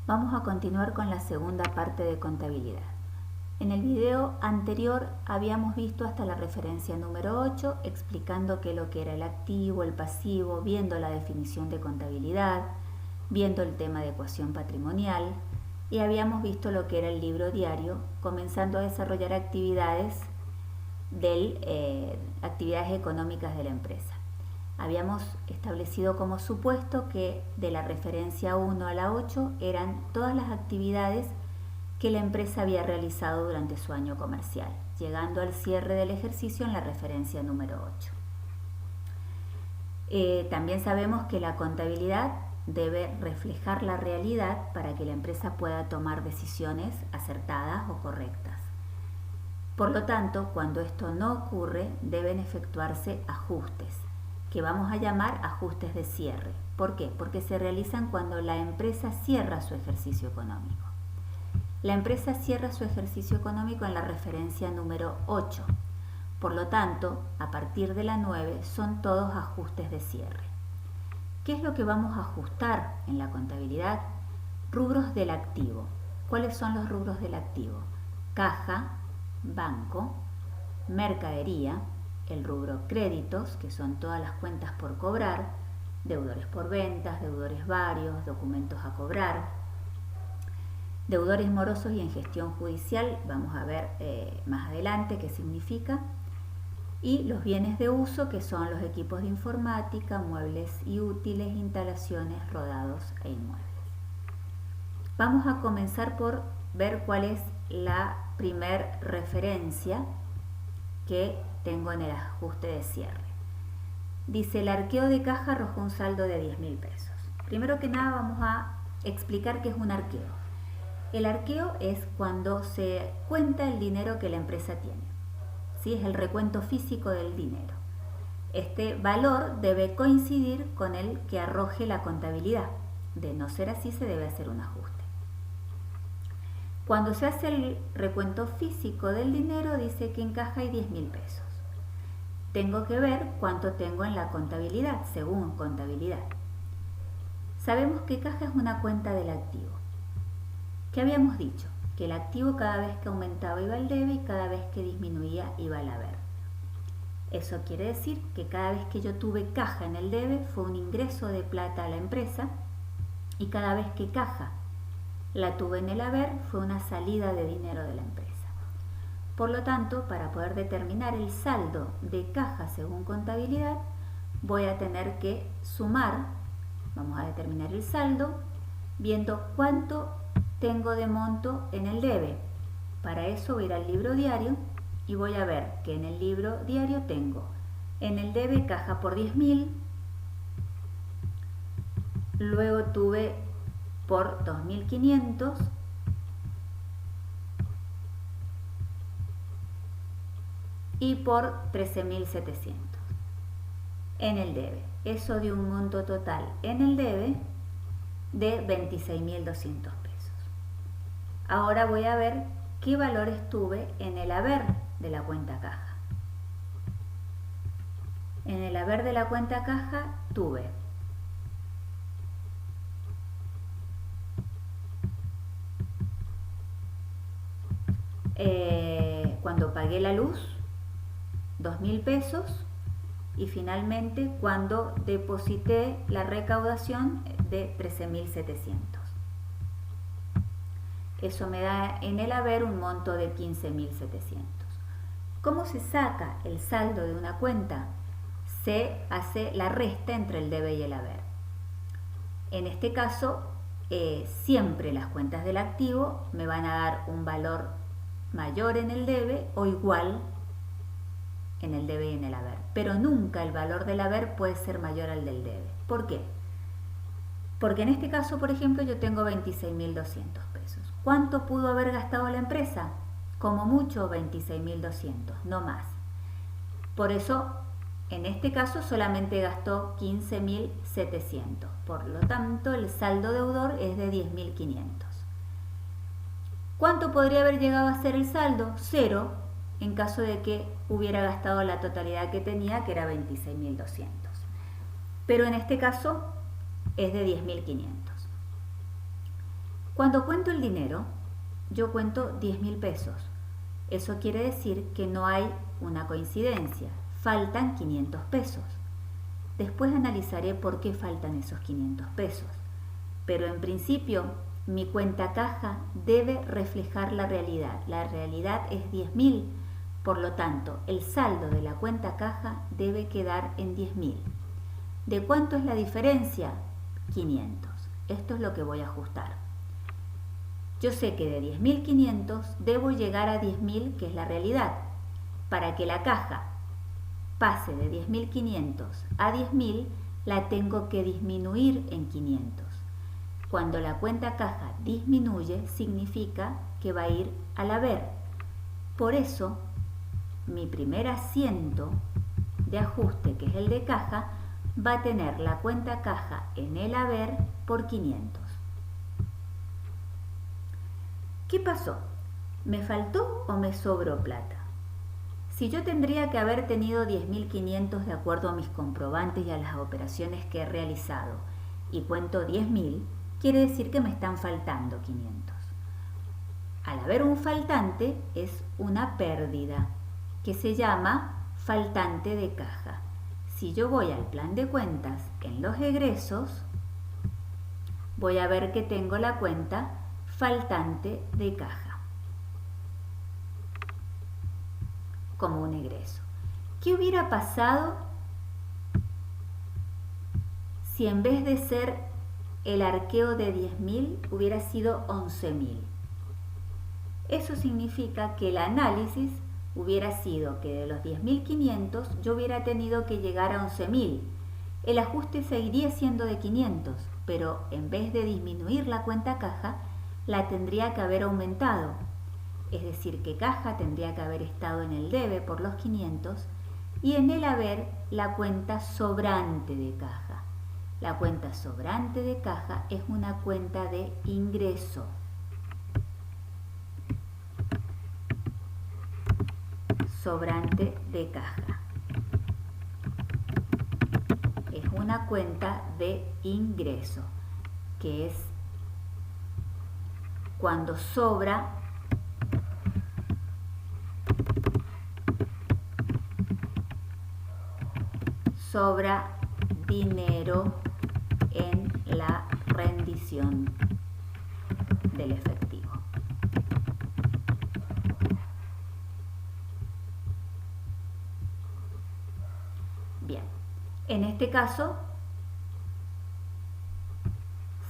Vamos a continuar con la segunda parte de contabilidad. En el video anterior habíamos visto hasta la referencia número 8 explicando lo que era el activo, el pasivo, viendo la definición de contabilidad, viendo el tema de ecuación patrimonial y habíamos visto lo que era el libro diario, comenzando a desarrollar actividades económicas de la empresa. Habíamos establecido como supuesto que de la referencia 1 a la 8 eran todas las actividades que la empresa había realizado durante su año comercial, llegando al cierre del ejercicio en la referencia número 8. También sabemos que la contabilidad debe reflejar la realidad para que la empresa pueda tomar decisiones acertadas o correctas. Por lo tanto, cuando esto no ocurre, deben efectuarse ajustes, que vamos a llamar ajustes de cierre. ¿Por qué? Porque se realizan cuando la empresa cierra su ejercicio económico. La empresa cierra su ejercicio económico en la referencia número 8. Por lo tanto, a partir de la 9 son todos ajustes de cierre. ¿Qué es lo que vamos a ajustar en la contabilidad? Rubros del activo. ¿Cuáles son los rubros del activo? Caja, banco, mercadería, el rubro créditos, que son todas las cuentas por cobrar, deudores por ventas, deudores varios, documentos a cobrar, deudores morosos y en gestión judicial, vamos a ver más adelante qué significa, y los bienes de uso, que son los equipos de informática, muebles y útiles, instalaciones, rodados e inmuebles. Vamos a comenzar por ver cuál es la primer referencia que tengo en el ajuste de cierre. Dice: el arqueo de caja arrojó un saldo de 10.000 pesos. Primero que nada vamos a explicar qué es un arqueo. El arqueo es cuando se cuenta el dinero que la empresa tiene. ¿Sí? Es el recuento físico del dinero. Este valor debe coincidir con el que arroje la contabilidad. De no ser así, se debe hacer un ajuste. Cuando se hace el recuento físico del dinero, dice que en caja hay 10.000 pesos. Tengo que ver cuánto tengo en la contabilidad, según contabilidad. Sabemos que caja es una cuenta del activo. ¿Qué habíamos dicho? Que el activo cada vez que aumentaba iba al debe y cada vez que disminuía iba al haber. Eso quiere decir que cada vez que yo tuve caja en el debe fue un ingreso de plata a la empresa y cada vez que caja la tuve en el haber fue una salida de dinero de la empresa. Por lo tanto, para poder determinar el saldo de caja según contabilidad, voy a tener que sumar, vamos a determinar el saldo, viendo cuánto tengo de monto en el debe. Para eso voy a ir al libro diario y voy a ver que en el libro diario tengo en el debe caja por 10.000, luego tuve por 2.500, y por 13.700 en el debe. Eso dio un monto total en el debe de 26.200 pesos. Ahora voy a ver qué valores tuve en el haber de la cuenta caja. En el haber de la cuenta caja tuve cuando pagué la luz 2.000 pesos y finalmente cuando deposité la recaudación de 13.700. Eso me da en el haber un monto de 15.700. ¿Cómo se saca el saldo de una cuenta? Se hace la resta entre el debe y el haber. En este caso, siempre las cuentas del activo me van a dar un valor mayor en el debe o igual en el debe y en el haber, pero nunca el valor del haber puede ser mayor al del debe. ¿Por qué? Porque en este caso, por ejemplo, yo tengo 26.200 pesos. ¿Cuánto pudo haber gastado la empresa? Como mucho 26.200, no más. Por eso, en este caso solamente gastó 15.700. Por lo tanto, el saldo deudor es de 10.500. ¿Cuánto podría haber llegado a ser el saldo? 0, en caso de que hubiera gastado la totalidad que tenía, que era 26.200. Pero en este caso es de 10.500. Cuando cuento el dinero, yo cuento 10.000 pesos. Eso quiere decir que no hay una coincidencia, faltan 500 pesos. Después analizaré por qué faltan esos 500 pesos. Pero en principio, mi cuenta caja debe reflejar la realidad. La realidad es 10.000, por lo tanto, el saldo de la cuenta caja debe quedar en 10.000. ¿De cuánto es la diferencia? 500. Esto es lo que voy a ajustar. Yo sé que de 10.500 debo llegar a 10.000, que es la realidad. Para que la caja pase de 10.500 a 10.000, la tengo que disminuir en 500. Cuando la cuenta caja disminuye, significa que va a ir al haber. Por eso, mi primer asiento de ajuste, que es el de caja, va a tener la cuenta caja en el haber por 500. ¿Qué pasó? ¿Me faltó o me sobró plata? Si yo tendría que haber tenido 10.500 de acuerdo a mis comprobantes y a las operaciones que he realizado y cuento 10.000, quiere decir que me están faltando 500. Al haber un faltante es una pérdida que se llama faltante de caja. Si yo voy al plan de cuentas en los egresos, voy a ver que tengo la cuenta faltante de caja como un egreso. ¿Qué hubiera pasado si en vez de ser el arqueo de 10.000 hubiera sido 11.000? Eso significa que el análisis hubiera sido que de los 10.500 yo hubiera tenido que llegar a 11.000. El ajuste seguiría siendo de 500, pero en vez de disminuir la cuenta caja, la tendría que haber aumentado. Es decir, que caja tendría que haber estado en el debe por los 500 y en el haber la cuenta sobrante de caja. La cuenta sobrante de caja es una cuenta de ingreso. Sobrante de caja. Es una cuenta de ingreso, que es cuando sobra dinero en la rendición del efectivo. Bien, en este caso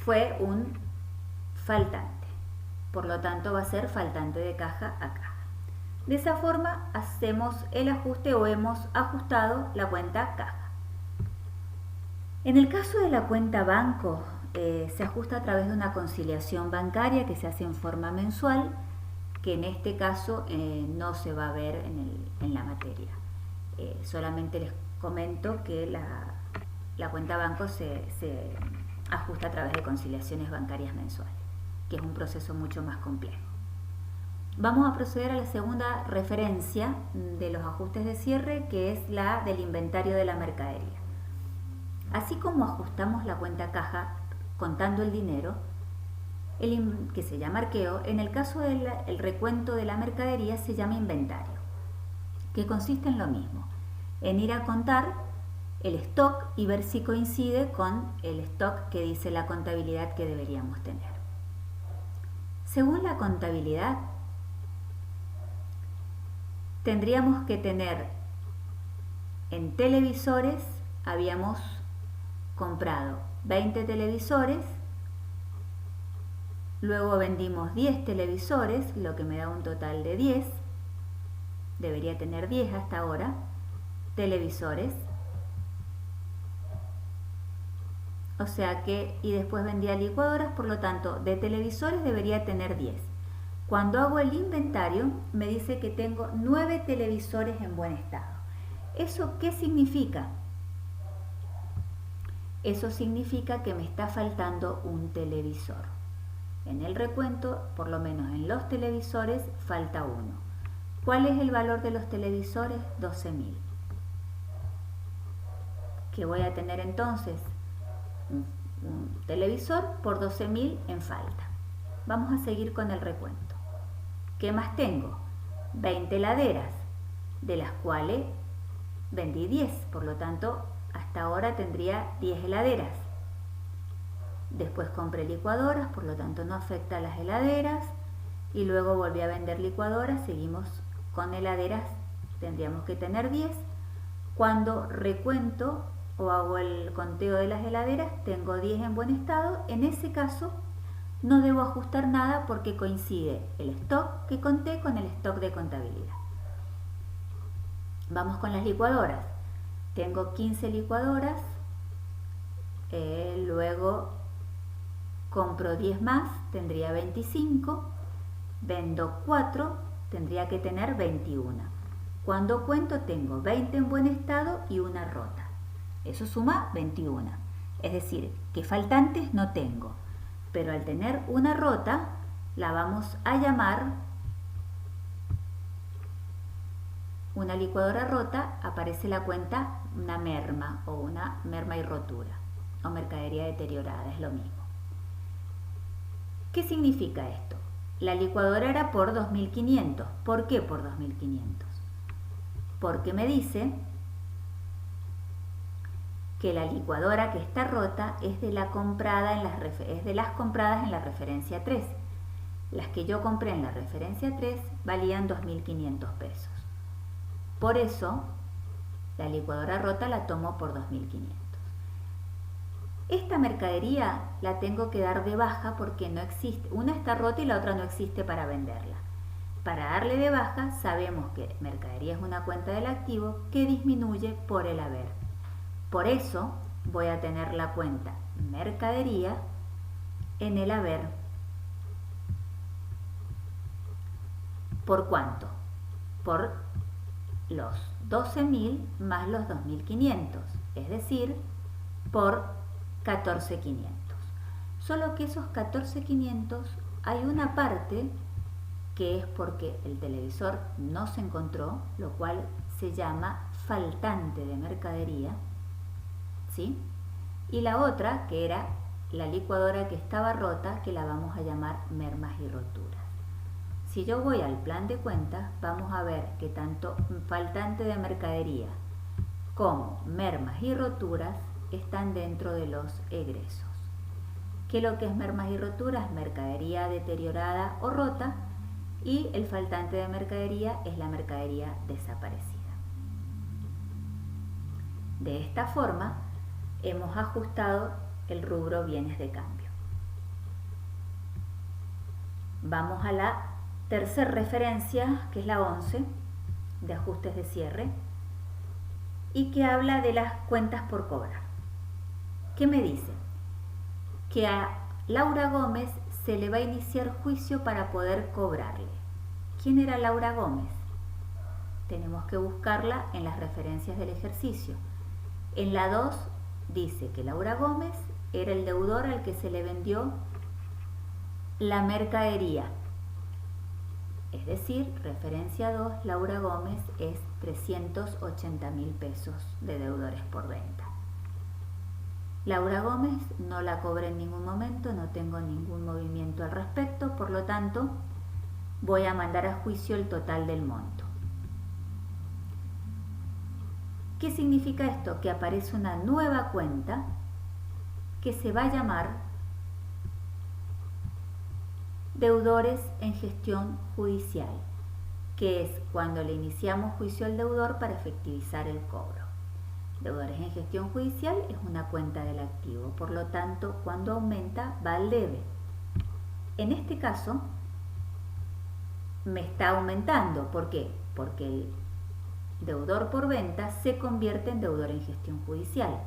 fue un faltante, por lo tanto va a ser faltante de caja acá. De esa forma hacemos el ajuste o hemos ajustado la cuenta caja. En el caso de la cuenta banco, se ajusta a través de una conciliación bancaria que se hace en forma mensual, que en este caso no se va a ver en la materia. Solamente les comento que la cuenta banco se ajusta a través de conciliaciones bancarias mensuales, que es un proceso mucho más complejo. Vamos a proceder a la segunda referencia de los ajustes de cierre, que es la del inventario de la mercadería. Así como ajustamos la cuenta caja contando el dinero, que se llama arqueo, en el caso del recuento de la mercadería se llama inventario, que consiste en lo mismo, en ir a contar el stock y ver si coincide con el stock que dice la contabilidad que deberíamos tener. Según la contabilidad, tendríamos que tener en televisores, habíamos comprado 20 televisores, luego vendimos 10 televisores, lo que me da un total de 10, debería tener 10 hasta ahora, televisores, o sea que, y después vendía licuadoras, por lo tanto, de televisores debería tener 10. Cuando hago el inventario, me dice que tengo 9 televisores en buen estado. ¿Eso qué significa? Eso significa que me está faltando un televisor. En el recuento, por lo menos en los televisores, falta uno. ¿Cuál es el valor de los televisores? 12.000. ¿Qué voy a tener entonces? Un televisor por 12.000 en falta. Vamos a seguir con el recuento. ¿Qué más tengo? 20 heladeras, de las cuales vendí 10, por lo tanto, hasta ahora tendría 10 heladeras. Después compré licuadoras, por lo tanto no afecta a las heladeras. Y luego volví a vender licuadoras, seguimos con heladeras, tendríamos que tener 10. Cuando recuento o hago el conteo de las heladeras, tengo 10 en buen estado. En ese caso, no debo ajustar nada porque coincide el stock que conté con el stock de contabilidad. Vamos con las licuadoras. Tengo 15 licuadoras, luego compro 10 más, tendría 25, vendo 4, tendría que tener 21. Cuando cuento tengo 20 en buen estado y una rota. Eso suma 21. Es decir, que faltantes no tengo. Pero al tener una rota, la vamos a llamar una licuadora rota. Aparece la cuenta una merma o una merma y rotura o mercadería deteriorada, es lo mismo. ¿Qué significa esto? La licuadora era por 2.500. ¿Por qué por 2.500? Porque me dice que la licuadora que está rota es de las compradas en la referencia 3. Las que yo compré en la referencia 3 valían 2.500 pesos. Por eso, la licuadora rota la tomo por 2.500. Esta mercadería la tengo que dar de baja porque no existe. Una está rota y la otra no existe para venderla. Para darle de baja, sabemos que mercadería es una cuenta del activo que disminuye por el haber. Por eso voy a tener la cuenta mercadería en el haber. ¿Por cuánto? Por los 12.000 más los 2.500, es decir, por 14.500. Solo que esos 14.500 hay una parte que es porque el televisor no se encontró, lo cual se llama faltante de mercadería, ¿sí? Y la otra, que era la licuadora que estaba rota, que la vamos a llamar mermas y roturas. Si yo voy al plan de cuentas, vamos a ver que tanto faltante de mercadería como mermas y roturas están dentro de los egresos. ¿Qué es lo que es mermas y roturas? Mercadería deteriorada o rota, y el faltante de mercadería es la mercadería desaparecida. De esta forma, hemos ajustado el rubro bienes de cambio. Vamos a la tercera referencia, que es la 11, de ajustes de cierre, y que habla de las cuentas por cobrar. ¿Qué me dice? Que a Laura Gómez se le va a iniciar juicio para poder cobrarle. ¿Quién era Laura Gómez? Tenemos que buscarla en las referencias del ejercicio. En la 2 dice que Laura Gómez era el deudor al que se le vendió la mercadería. Es decir, referencia 2, Laura Gómez es 380.000 pesos de deudores por venta. Laura Gómez no la cobré en ningún momento, no tengo ningún movimiento al respecto, por lo tanto voy a mandar a juicio el total del monto. ¿Qué significa esto? Que aparece una nueva cuenta que se va a llamar deudores en gestión judicial, que es cuando le iniciamos juicio al deudor para efectivizar el cobro. Deudores en gestión judicial es una cuenta del activo, por lo tanto, cuando aumenta va al debe. En este caso, me está aumentando. ¿Por qué? Porque el deudor por venta se convierte en deudor en gestión judicial.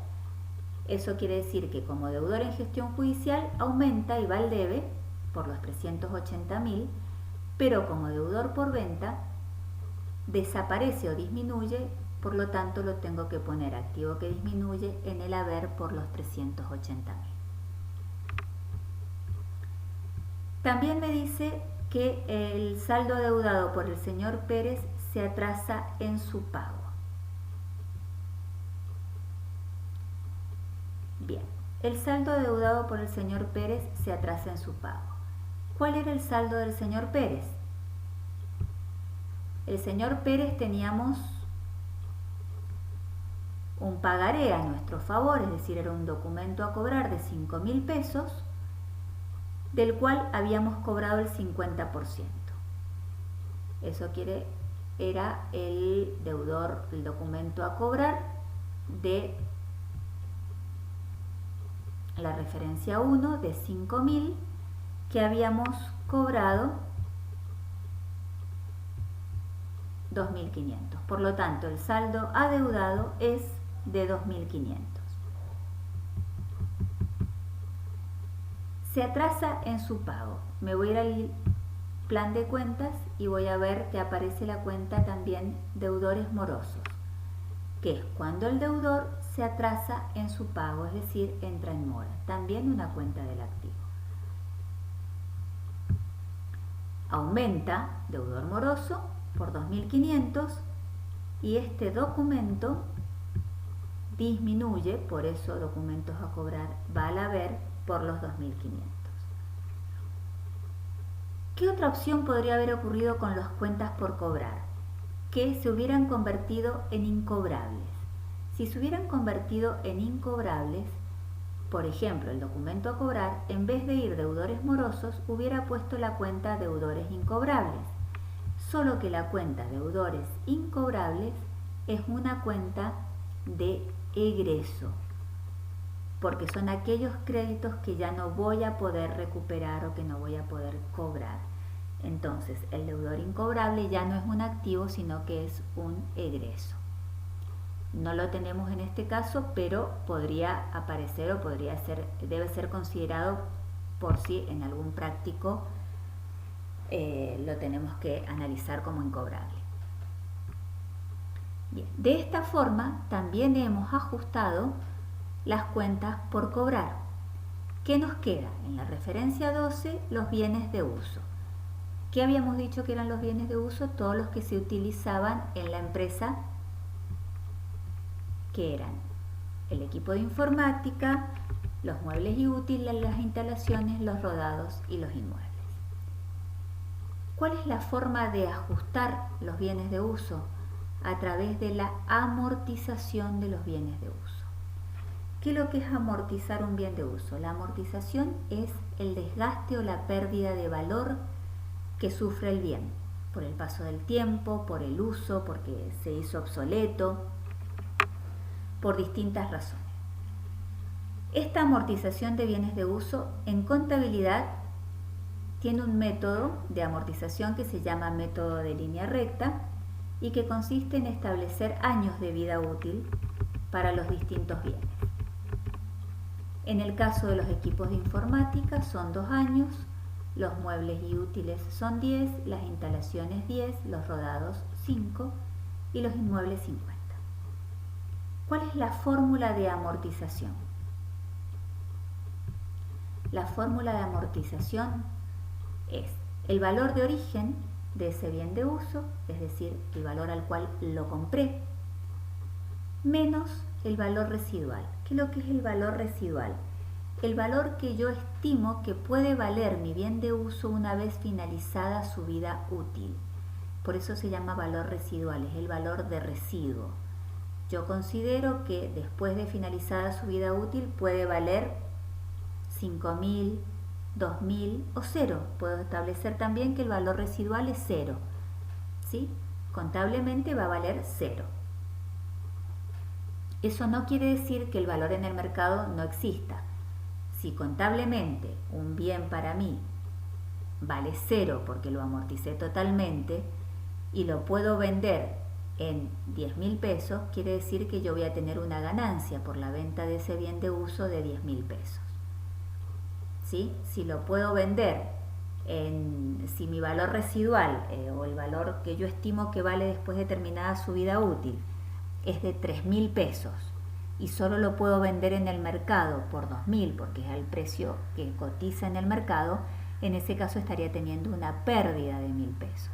Eso quiere decir que como deudor en gestión judicial aumenta y va al debe por los 380.000, pero como deudor por venta desaparece o disminuye, por lo tanto lo tengo que poner activo que disminuye en el haber por los 380.000. También me dice que el saldo adeudado por el señor Pérez se atrasa en su pago. Bien, el saldo adeudado por el señor Pérez se atrasa en su pago. ¿Cuál era el saldo del señor Pérez? El señor Pérez teníamos un pagaré a nuestro favor, es decir, era un documento a cobrar de 5.000 pesos, del cual habíamos cobrado el 50%. Eso era el deudor, el documento a cobrar de la referencia 1 de 5.000 que habíamos cobrado 2.500. Por lo tanto, el saldo adeudado es de 2.500. Se atrasa en su pago. Me voy a ir al plan de cuentas y voy a ver que aparece la cuenta también deudores morosos, que es cuando el deudor se atrasa en su pago, es decir, entra en mora. También una cuenta del activo. Aumenta deudor moroso por 2.500 y este documento disminuye, por eso documentos a cobrar va al haber por los 2.500. ¿Qué otra opción podría haber ocurrido con las cuentas por cobrar? Que se hubieran convertido en incobrables. Si se hubieran convertido en incobrables, por ejemplo, el documento a cobrar, en vez de ir deudores morosos, hubiera puesto la cuenta deudores incobrables. Solo que la cuenta deudores incobrables es una cuenta de egreso, porque son aquellos créditos que ya no voy a poder recuperar o que no voy a poder cobrar. Entonces, el deudor incobrable ya no es un activo, sino que es un egreso. No lo tenemos en este caso, pero podría aparecer o podría ser, debe ser considerado por si en algún práctico lo tenemos que analizar como incobrable. Bien, de esta forma también hemos ajustado las cuentas por cobrar. ¿Qué nos queda? En la referencia 12, los bienes de uso. ¿Qué habíamos dicho que eran los bienes de uso? Todos los que se utilizaban en la empresa, que eran el equipo de informática, los muebles y útiles, las instalaciones, los rodados y los inmuebles. ¿Cuál es la forma de ajustar los bienes de uso? A través de la amortización de los bienes de uso. ¿Qué es lo que es amortizar un bien de uso? La amortización es el desgaste o la pérdida de valor que sufre el bien por el paso del tiempo, por el uso, porque se hizo obsoleto, por distintas razones. Esta amortización de bienes de uso en contabilidad tiene un método de amortización que se llama método de línea recta y que consiste en establecer años de vida útil para los distintos bienes. En el caso de los equipos de informática son 2 años, los muebles y útiles son 10, las instalaciones 10, los rodados 5 y los inmuebles 50. ¿Cuál es la fórmula de amortización? La fórmula de amortización es el valor de origen de ese bien de uso, es decir, el valor al cual lo compré, menos el valor residual. ¿Qué es lo que es el valor residual? El valor que yo estimo que puede valer mi bien de uso una vez finalizada su vida útil. Por eso se llama valor residual, es el valor de residuo. Yo considero que después de finalizada su vida útil puede valer 5.000, 2.000 o 0. Puedo establecer también que el valor residual es 0. ¿Sí? Contablemente va a valer 0. Eso no quiere decir que el valor en el mercado no exista. Si contablemente un bien para mí vale 0 porque lo amorticé totalmente y lo puedo vender en 10.000 pesos, quiere decir que yo voy a tener una ganancia por la venta de ese bien de uso de 10.000 pesos. ¿Sí? Si lo puedo vender si mi valor residual o el valor que yo estimo que vale después de terminada su vida útil es de 3.000 pesos y solo lo puedo vender en el mercado por 2.000 porque es el precio que cotiza en el mercado, en ese caso estaría teniendo una pérdida de 1.000 pesos.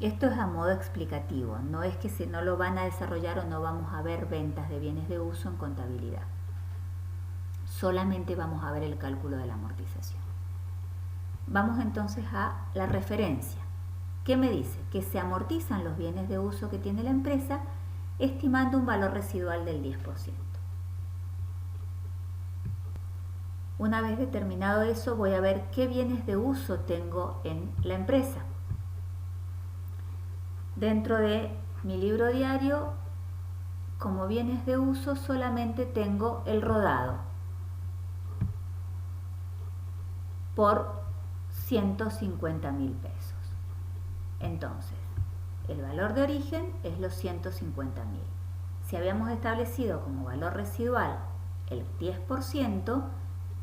Esto es a modo explicativo, no es que si no lo van a desarrollar o no vamos a ver ventas de bienes de uso en contabilidad. Solamente vamos a ver el cálculo de la amortización. Vamos entonces a la referencia. ¿Qué me dice? Que se amortizan los bienes de uso que tiene la empresa estimando un valor residual del 10%. Una vez determinado eso, voy a ver qué bienes de uso tengo en la empresa. Dentro de mi libro diario, como bienes de uso, solamente tengo el rodado por 150.000 pesos. Entonces, el valor de origen es los 150.000. Si habíamos establecido como valor residual el 10%,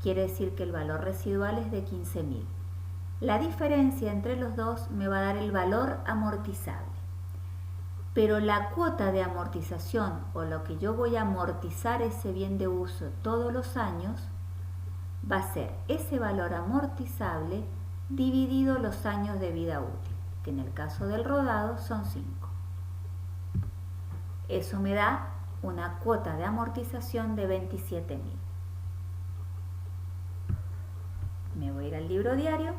quiere decir que el valor residual es de 15.000. La diferencia entre los dos me va a dar el valor amortizable. Pero la cuota de amortización, o lo que yo voy a amortizar ese bien de uso todos los años, va a ser ese valor amortizable dividido los años de vida útil, que en el caso del rodado son 5. Eso me da una cuota de amortización de 27.000. Me voy a ir al libro diario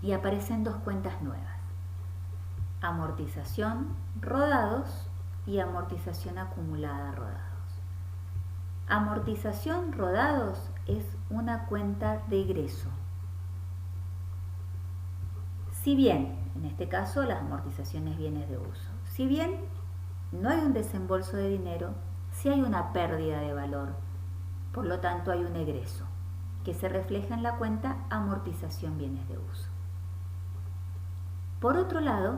y aparecen dos cuentas nuevas: amortización rodados y amortización acumulada rodados. Amortización rodados es una cuenta de egreso. Si bien, en este caso, las amortizaciones bienes de uso, si bien no hay un desembolso de dinero, sí hay una pérdida de valor, por lo tanto hay un egreso que se refleja en la cuenta amortización bienes de uso. Por otro lado,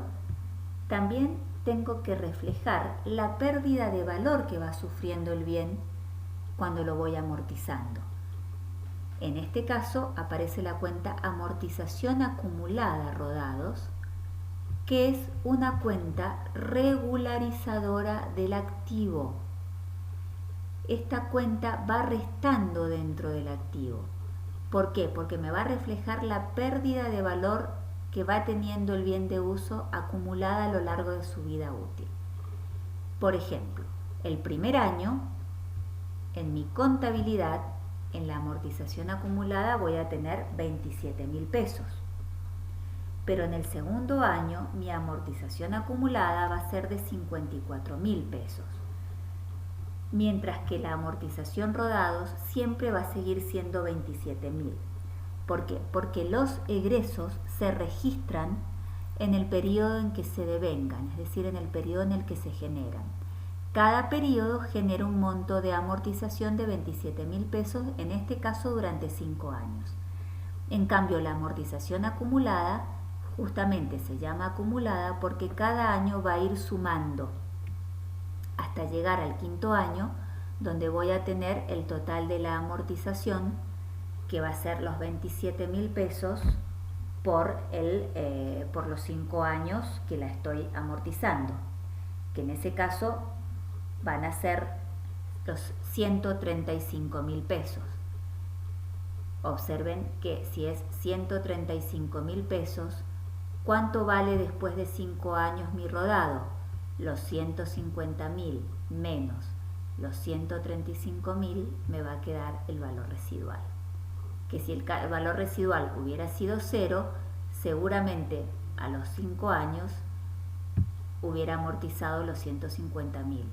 también tengo que reflejar la pérdida de valor que va sufriendo el bien cuando lo voy amortizando. En este caso aparece la cuenta amortización acumulada rodados, que es una cuenta regularizadora del activo. Esta cuenta va restando dentro del activo. ¿Por qué? Porque me va a reflejar la pérdida de valor que va teniendo el bien de uso acumulada a lo largo de su vida útil. Por ejemplo, el primer año, en mi contabilidad, en la amortización acumulada voy a tener 27.000 pesos. Pero en el segundo año, mi amortización acumulada va a ser de 54.000 pesos. Mientras que la amortización rodados siempre va a seguir siendo 27.000. ¿Por qué? Porque los egresos se registran en el periodo en que se devengan, es decir, en el periodo en el que se generan. Cada periodo genera un monto de amortización de 27.000 pesos, en este caso durante 5 años. En cambio, la amortización acumulada justamente se llama acumulada porque cada año va a ir sumando hasta llegar al quinto año, donde voy a tener el total de la amortización, que va a ser los 27.000 pesos por los 5 años que la estoy amortizando, que en ese caso van a ser los 135.000 pesos. Observen que si es 135.000 pesos, ¿cuánto vale después de 5 años mi rodado? Los 150.000 menos los 135.000 me va a quedar el valor residual. Que si el valor residual hubiera sido 0, seguramente a los 5 años hubiera amortizado los 150.000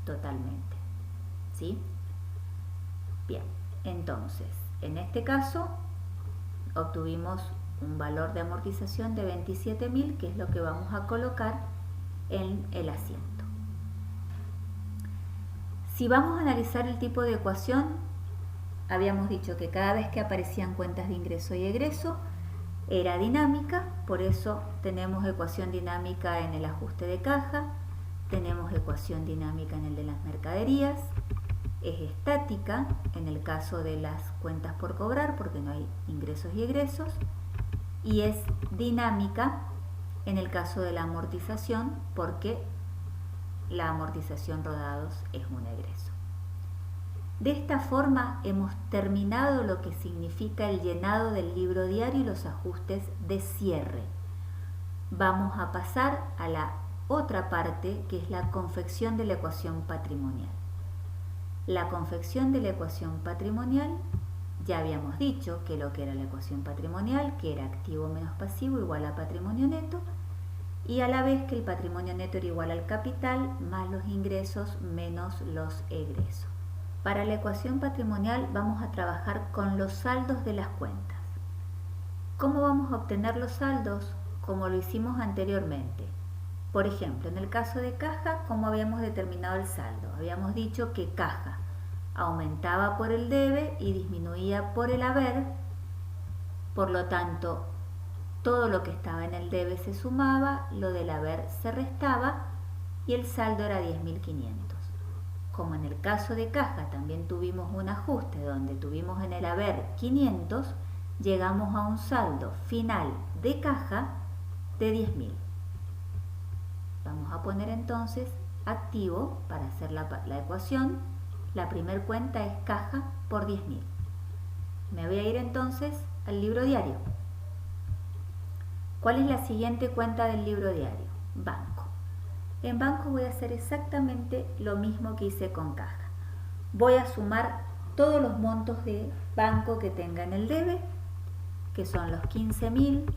totalmente. ¿Sí? Bien, entonces, en este caso obtuvimos un valor de amortización de 27.000, que es lo que vamos a colocar en el asiento. Si vamos a analizar el tipo de ecuación, habíamos dicho que cada vez que aparecían cuentas de ingreso y egreso era dinámica, por eso tenemos ecuación dinámica en el ajuste de caja, tenemos ecuación dinámica en el de las mercaderías, es estática en el caso de las cuentas por cobrar porque no hay ingresos y egresos, y es dinámica en el caso de la amortización porque la amortización rodados es un egreso. De esta forma hemos terminado lo que significa el llenado del libro diario y los ajustes de cierre. Vamos a pasar a la otra parte, que es la confección de la ecuación patrimonial. La confección de la ecuación patrimonial Ya habíamos dicho que lo que era la ecuación patrimonial, que era activo menos pasivo igual a patrimonio neto, y a la vez que el patrimonio neto era igual al capital más los ingresos menos los egresos. Para la ecuación patrimonial vamos a trabajar con los saldos de las cuentas. ¿Cómo vamos a obtener los saldos? Como lo hicimos anteriormente. Por ejemplo, en el caso de caja, ¿cómo habíamos determinado el saldo? Habíamos dicho que caja aumentaba por el debe y disminuía por el haber, por lo tanto, todo lo que estaba en el debe se sumaba, lo del haber se restaba y el saldo era 10.500. Como en el caso de caja también tuvimos un ajuste donde tuvimos en el haber 500, llegamos a un saldo final de caja de 10.000. Vamos a poner entonces activo para hacer la ecuación. La primera cuenta es caja por 10.000. Me voy a ir entonces al libro diario. ¿Cuál es la siguiente cuenta del libro diario? Banco. En banco voy a hacer exactamente lo mismo que hice con caja. Voy a sumar todos los montos de banco que tenga en el debe, que son los 15.000,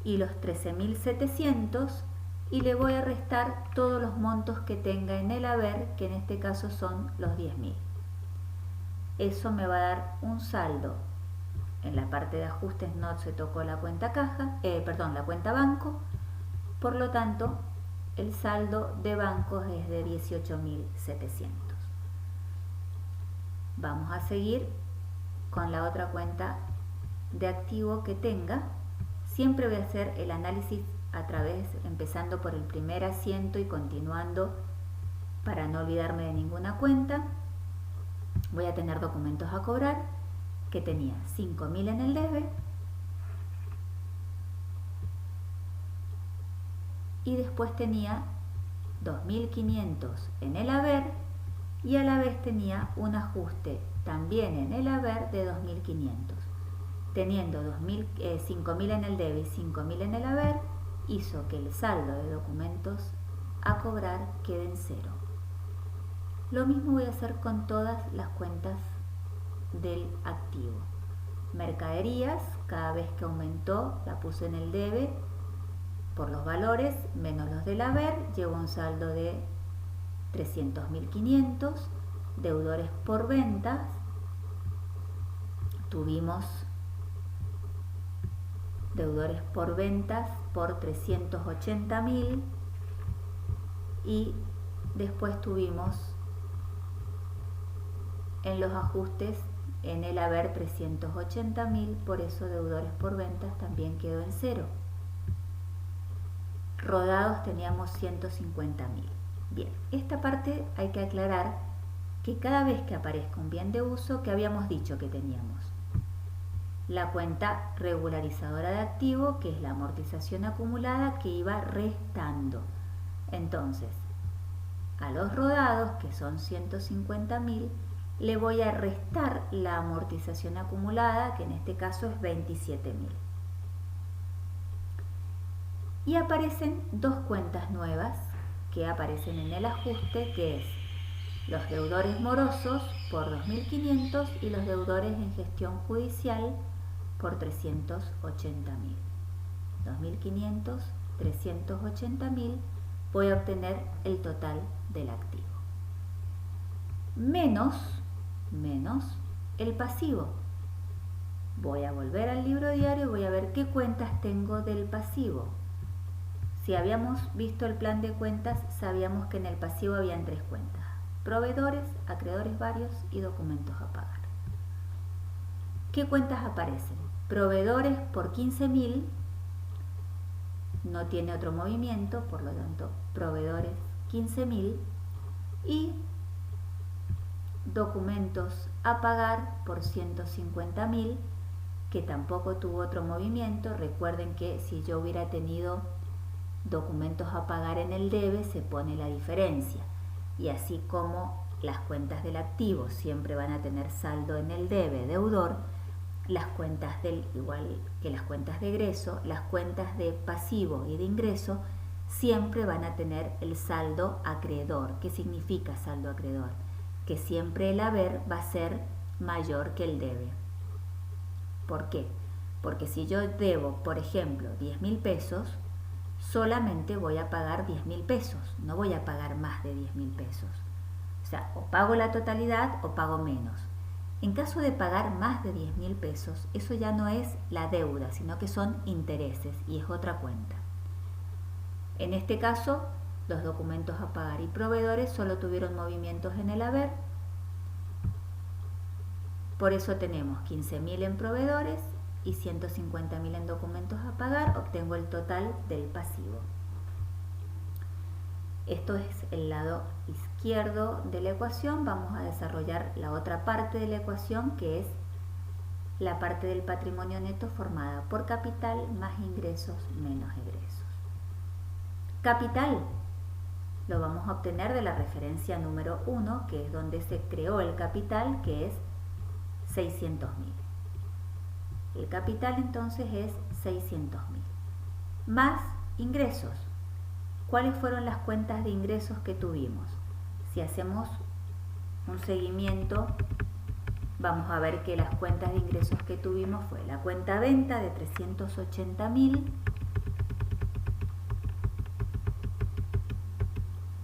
y los 13.700, y le voy a restar todos los montos que tenga en el haber, que en este caso son los 10.000. Eso me va a dar un saldo. En la parte de ajustes no se tocó la cuenta la cuenta banco, por lo tanto el saldo de bancos es de 18.700. Vamos a seguir con la otra cuenta de activo que tenga. Siempre voy a hacer el análisis empezando por el primer asiento y continuando para no olvidarme de ninguna cuenta. Voy a tener documentos a cobrar, que tenía 5.000 en el debe y después tenía 2.500 en el haber y a la vez tenía un ajuste también en el haber de 2.500. Teniendo 5.000 en el debe y 5.000 en el haber, hizo que el saldo de documentos a cobrar quede en cero. Lo mismo voy a hacer con todas las cuentas del activo. Mercaderías, cada vez que aumentó la puse en el debe por los valores menos los del haber, llevo un saldo de 300.500. Deudores por ventas, tuvimos deudores por ventas por 380.000 y después tuvimos en los ajustes en el haber 380.000, por eso deudores por ventas también quedó en cero. Rodados teníamos 150.000. Bien, esta parte hay que aclarar que cada vez que aparezca un bien de uso, que habíamos dicho que teníamos la cuenta regularizadora de activo, que es la amortización acumulada que iba restando. Entonces, a los rodados, que son 150.000, le voy a restar la amortización acumulada, que en este caso es 27.000. Y aparecen dos cuentas nuevas que aparecen en el ajuste, que es los deudores morosos por 2.500 y los deudores en gestión judicial por 380.000. 2.500, 380.000, voy a obtener el total del activo. Menos el pasivo. Voy a volver al libro diario y voy a ver qué cuentas tengo del pasivo. Si habíamos visto el plan de cuentas, sabíamos que en el pasivo habían tres cuentas: proveedores, acreedores varios y documentos a pagar. ¿Qué cuentas aparecen? Proveedores por 15.000, no tiene otro movimiento, por lo tanto, proveedores 15.000, y documentos a pagar por 150.000, que tampoco tuvo otro movimiento. Recuerden que si yo hubiera tenido documentos a pagar en el debe, se pone la diferencia, y así como las cuentas del activo siempre van a tener saldo en el debe, deudor, las cuentas igual que las cuentas de egreso, las cuentas de pasivo y de ingreso siempre van a tener el saldo acreedor. ¿Qué significa saldo acreedor? Que siempre el haber va a ser mayor que el debe. ¿Por qué? Porque si yo debo, por ejemplo, 10.000 pesos, solamente voy a pagar 10.000 pesos, no voy a pagar más de 10.000 pesos. O sea, o pago la totalidad o pago menos. En caso de pagar más de 10.000 pesos, eso ya no es la deuda, sino que son intereses y es otra cuenta. En este caso, los documentos a pagar y proveedores solo tuvieron movimientos en el haber. Por eso tenemos 15.000 en proveedores y 150.000 en documentos a pagar. Obtengo el total del pasivo. Esto es el lado izquierdo de la ecuación. Vamos a desarrollar la otra parte de la ecuación, que es la parte del patrimonio neto formada por capital más ingresos menos egresos. Capital lo vamos a obtener de la referencia número 1, que es donde se creó el capital, que es 600.000. El capital entonces es 600.000. Más ingresos. ¿Cuáles fueron las cuentas de ingresos que tuvimos? Si hacemos un seguimiento, vamos a ver que las cuentas de ingresos que tuvimos fue la cuenta venta de 380.000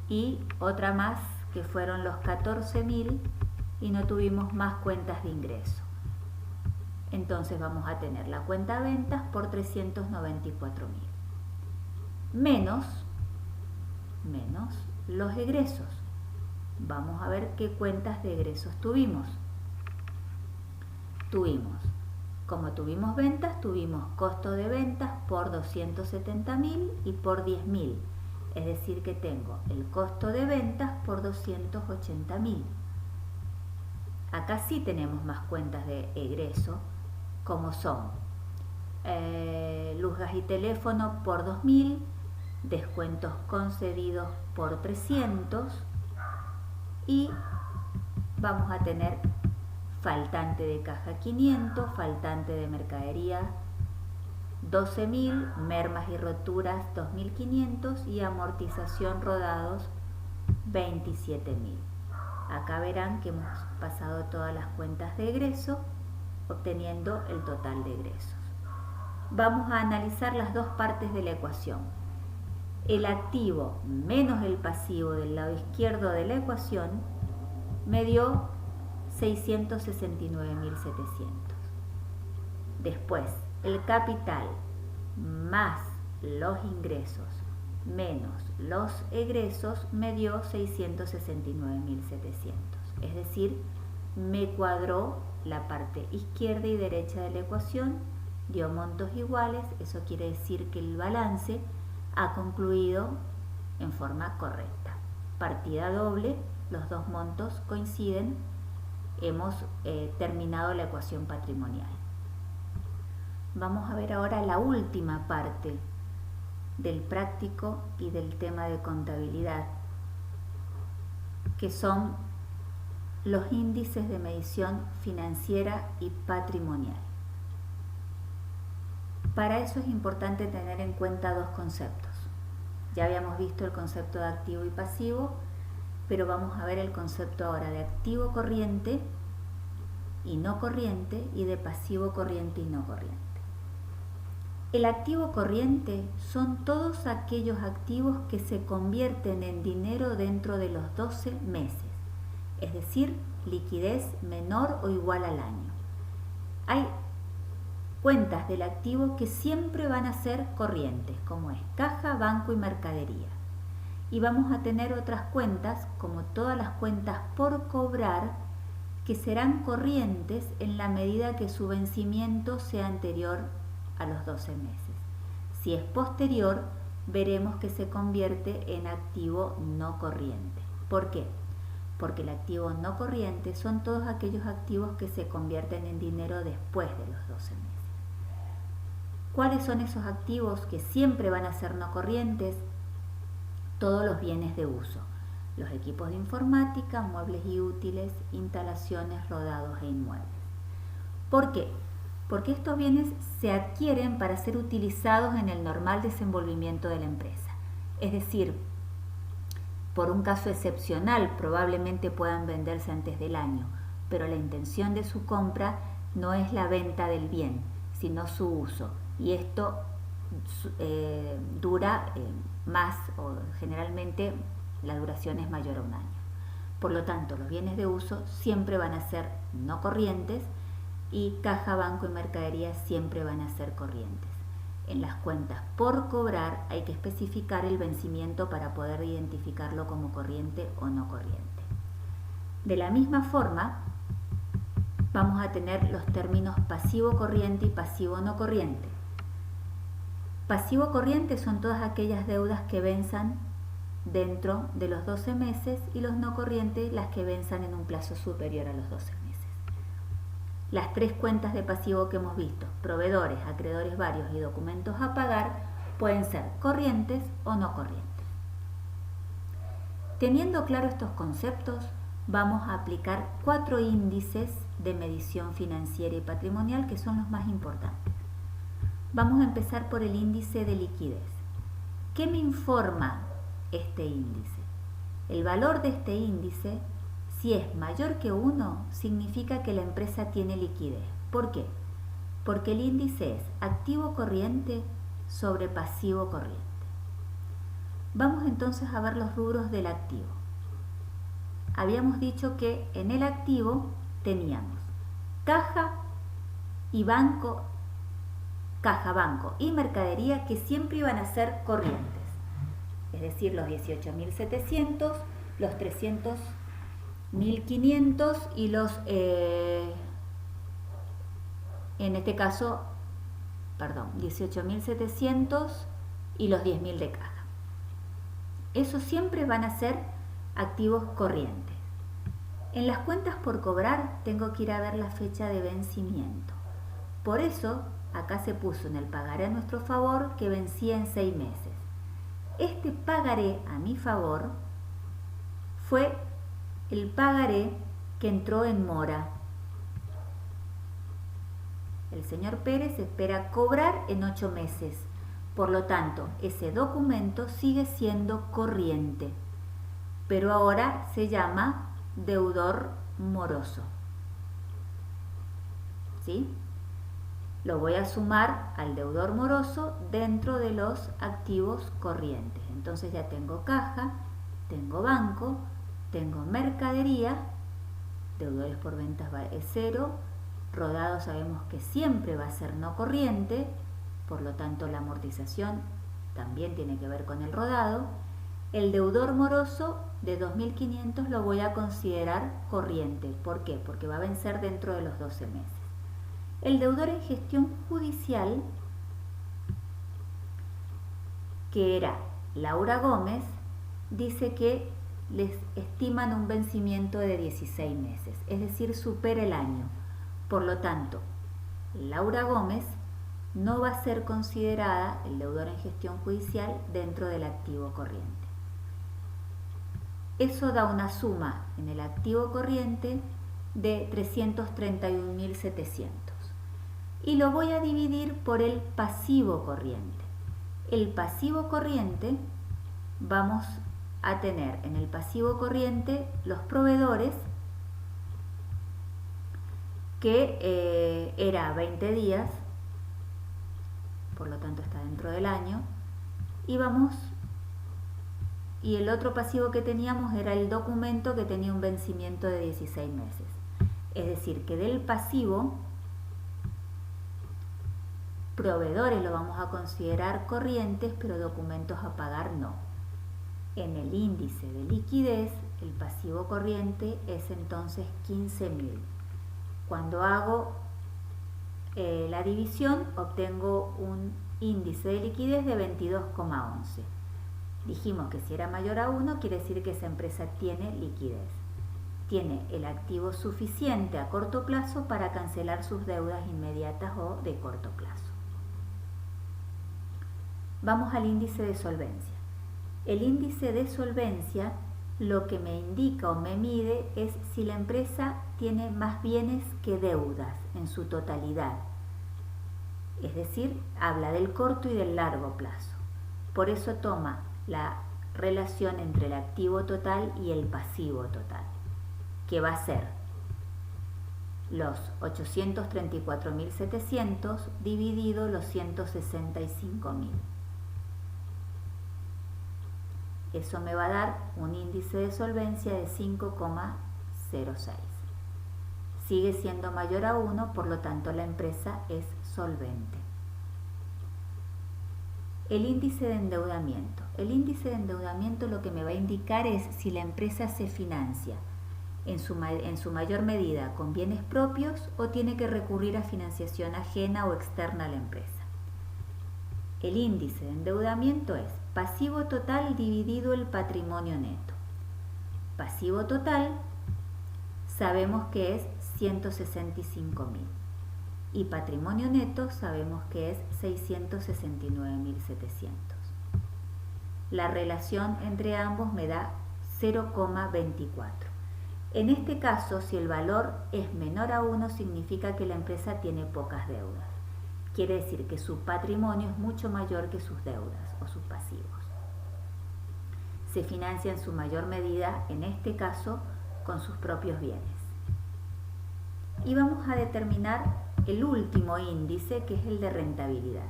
y otra más que fueron los 14.000 y no tuvimos más cuentas de ingreso. Entonces vamos a tener la cuenta ventas por 394.000 menos los egresos. Vamos a ver qué cuentas de egresos tuvimos. Como tuvimos ventas, tuvimos costo de ventas por 270.000 y por 10.000. Es decir que tengo el costo de ventas por 280.000. Acá sí tenemos más cuentas de egreso, como son luz, gas y teléfono por 2.000, descuentos concedidos por 300 y vamos a tener faltante de caja 500, faltante de mercadería 12.000, mermas y roturas 2.500 y amortización rodados 27.000. Acá verán que hemos pasado todas las cuentas de egreso, obteniendo el total de egresos. Vamos a analizar las dos partes de la ecuación. El activo menos el pasivo del lado izquierdo de la ecuación me dio 669.700. Después, el capital más los ingresos menos los egresos me dio 669.700. Es decir, me cuadró la parte izquierda y derecha de la ecuación, dio montos iguales. Eso quiere decir que el balance ha concluido en forma correcta. Partida doble, los dos montos coinciden, hemos terminado la ecuación patrimonial. Vamos a ver ahora la última parte del práctico y del tema de contabilidad, que son los índices de medición financiera y patrimonial. Para eso es importante tener en cuenta dos conceptos. Ya habíamos visto el concepto de activo y pasivo, pero vamos a ver el concepto ahora de activo corriente y no corriente y de pasivo corriente y no corriente. El activo corriente son todos aquellos activos que se convierten en dinero dentro de los 12 meses, es decir, liquidez menor o igual al año. Hay cuentas del activo que siempre van a ser corrientes, como es caja, banco y mercadería. Y vamos a tener otras cuentas, como todas las cuentas por cobrar, que serán corrientes en la medida que su vencimiento sea anterior a los 12 meses. Si es posterior, veremos que se convierte en activo no corriente. ¿Por qué? Porque el activo no corriente son todos aquellos activos que se convierten en dinero después de los 12 meses. ¿Cuáles son esos activos que siempre van a ser no corrientes? Todos los bienes de uso, los equipos de informática, muebles y útiles, instalaciones, rodados e inmuebles. ¿Por qué? Porque estos bienes se adquieren para ser utilizados en el normal desenvolvimiento de la empresa. Es decir, por un caso excepcional probablemente puedan venderse antes del año, pero la intención de su compra no es la venta del bien, sino su uso. Y esto dura más, o generalmente la duración es mayor a un año. Por lo tanto, los bienes de uso siempre van a ser no corrientes y caja, banco y mercadería siempre van a ser corrientes. En las cuentas por cobrar hay que especificar el vencimiento para poder identificarlo como corriente o no corriente. De la misma forma, vamos a tener los términos pasivo corriente y pasivo no corriente. Pasivo corriente son todas aquellas deudas que venzan dentro de los 12 meses y los no corrientes las que venzan en un plazo superior a los 12 meses. Las tres cuentas de pasivo que hemos visto, proveedores, acreedores varios y documentos a pagar, pueden ser corrientes o no corrientes. Teniendo claro estos conceptos, vamos a aplicar 4 índices de medición financiera y patrimonial que son los más importantes. Vamos a empezar por el índice de liquidez. ¿Qué me informa este índice? El valor de este índice, si es mayor que 1, significa que la empresa tiene liquidez. ¿Por qué? Porque el índice es activo corriente sobre pasivo corriente. Vamos entonces a ver los rubros del activo. Habíamos dicho que en el activo teníamos caja, banco y mercadería que siempre iban a ser corrientes. Es decir, los 18.700, los 300.500 y los, en este caso, 18.700 y los 10.000 de caja. Esos siempre van a ser activos corrientes. En las cuentas por cobrar tengo que ir a ver la fecha de vencimiento. Por eso, acá se puso en el pagaré a nuestro favor que vencía en 6 meses. Este pagaré a mi favor fue el pagaré que entró en mora. El señor Pérez espera cobrar en 8 meses. Por lo tanto, ese documento sigue siendo corriente, pero ahora se llama deudor moroso. ¿Sí? Lo voy a sumar al deudor moroso dentro de los activos corrientes. Entonces ya tengo caja, tengo banco, tengo mercadería, deudores por ventas es 0, rodado sabemos que siempre va a ser no corriente, por lo tanto la amortización también tiene que ver con el rodado. El deudor moroso de 2.500 lo voy a considerar corriente. ¿Por qué? Porque va a vencer dentro de los 12 meses. El deudor en gestión judicial, que era Laura Gómez, dice que les estiman un vencimiento de 16 meses, es decir, supera el año. Por lo tanto, Laura Gómez no va a ser considerada el deudor en gestión judicial dentro del activo corriente. Eso da una suma en el activo corriente de 331.700. Y lo voy a dividir por el pasivo corriente. El pasivo corriente, vamos a tener en el pasivo corriente los proveedores, que era 20 días, por lo tanto está dentro del año, y el otro pasivo que teníamos era el documento que tenía un vencimiento de 16 meses. Es decir, que del pasivo, proveedores lo vamos a considerar corrientes, pero documentos a pagar no. En el índice de liquidez, el pasivo corriente es entonces 15.000. Cuando hago la división, obtengo un índice de liquidez de 22,11. Dijimos que si era mayor a 1, quiere decir que esa empresa tiene liquidez. Tiene el activo suficiente a corto plazo para cancelar sus deudas inmediatas o de corto plazo. Vamos al índice de solvencia. El índice de solvencia lo que me indica o me mide es si la empresa tiene más bienes que deudas en su totalidad. Es decir, habla del corto y del largo plazo. Por eso toma la relación entre el activo total y el pasivo total, que va a ser los 834.700 dividido los 165.000. Eso me va a dar un índice de solvencia de 5,06. Sigue siendo mayor a 1, por lo tanto la empresa es solvente. El índice de endeudamiento. El índice de endeudamiento lo que me va a indicar es si la empresa se financia en su mayor medida con bienes propios o tiene que recurrir a financiación ajena o externa a la empresa. El índice de endeudamiento es pasivo total dividido el patrimonio neto. Pasivo total sabemos que es 165.000 y patrimonio neto sabemos que es 669.700. La relación entre ambos me da 0,24. En este caso, si el valor es menor a 1, significa que la empresa tiene pocas deudas. Quiere decir que su patrimonio es mucho mayor que sus deudas o sus pasivos. Se financia en su mayor medida, en este caso, con sus propios bienes. Y vamos a determinar el último índice, que es el de rentabilidad.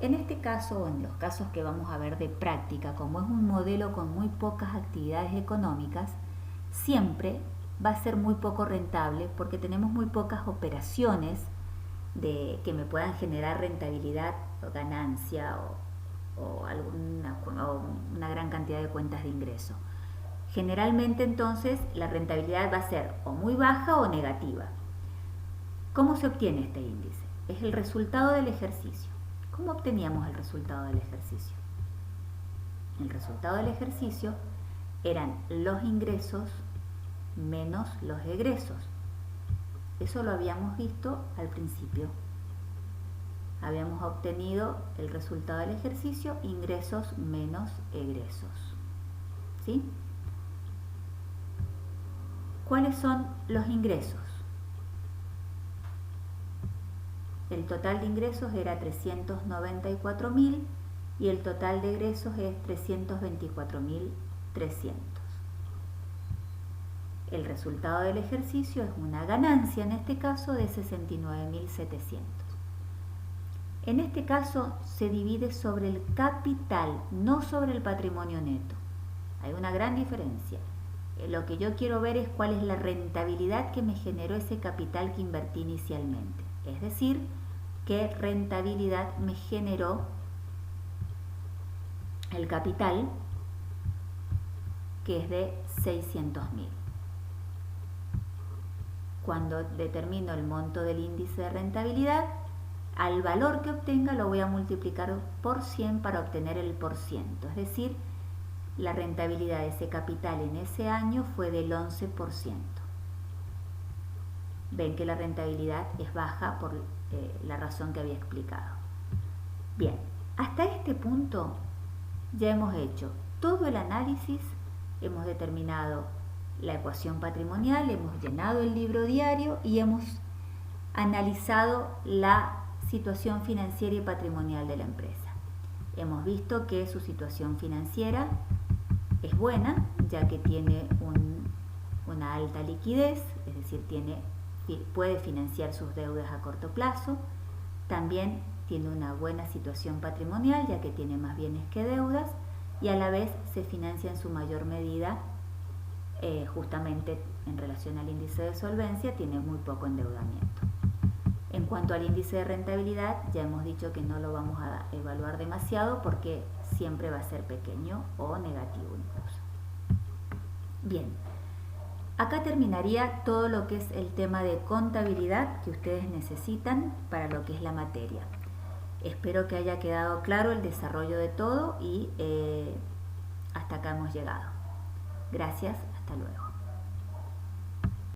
En este caso, o en los casos que vamos a ver de práctica, como es un modelo con muy pocas actividades económicas, siempre va a ser muy poco rentable porque tenemos muy pocas operaciones que me puedan generar rentabilidad o ganancia o una gran cantidad de cuentas de ingreso. Generalmente entonces la rentabilidad va a ser o muy baja o negativa. ¿Cómo se obtiene este índice? Es el resultado del ejercicio. ¿Cómo obteníamos el resultado del ejercicio? El resultado del ejercicio eran los ingresos menos los egresos. Eso lo habíamos visto al principio. Habíamos obtenido el resultado del ejercicio, ingresos menos egresos. ¿Sí? ¿Cuáles son los ingresos? El total de ingresos era 394.000 y el total de egresos es 324.300. El resultado del ejercicio es una ganancia, en este caso, de 69.700. En este caso se divide sobre el capital, no sobre el patrimonio neto. Hay una gran diferencia. Lo que yo quiero ver es cuál es la rentabilidad que me generó ese capital que invertí inicialmente. Es decir, qué rentabilidad me generó el capital, que es de 600.000. Cuando determino el monto del índice de rentabilidad, al valor que obtenga lo voy a multiplicar por 100 para obtener el porciento. Es decir, la rentabilidad de ese capital en ese año fue del 11%. Ven que la rentabilidad es baja por la razón que había explicado. Bien, hasta este punto ya hemos hecho todo el análisis, hemos determinado la ecuación patrimonial, hemos llenado el libro diario y hemos analizado la situación financiera y patrimonial de la empresa. Hemos visto que su situación financiera es buena, ya que tiene una alta liquidez, es decir, puede financiar sus deudas a corto plazo. También tiene una buena situación patrimonial, ya que tiene más bienes que deudas, y a la vez se financia en su mayor medida, justamente en relación al índice de solvencia, tiene muy poco endeudamiento. En cuanto al índice de rentabilidad, ya hemos dicho que no lo vamos a evaluar demasiado porque siempre va a ser pequeño o negativo incluso. Bien, acá terminaría todo lo que es el tema de contabilidad que ustedes necesitan para lo que es la materia. Espero que haya quedado claro el desarrollo de todo y hasta acá hemos llegado. Gracias, hasta luego.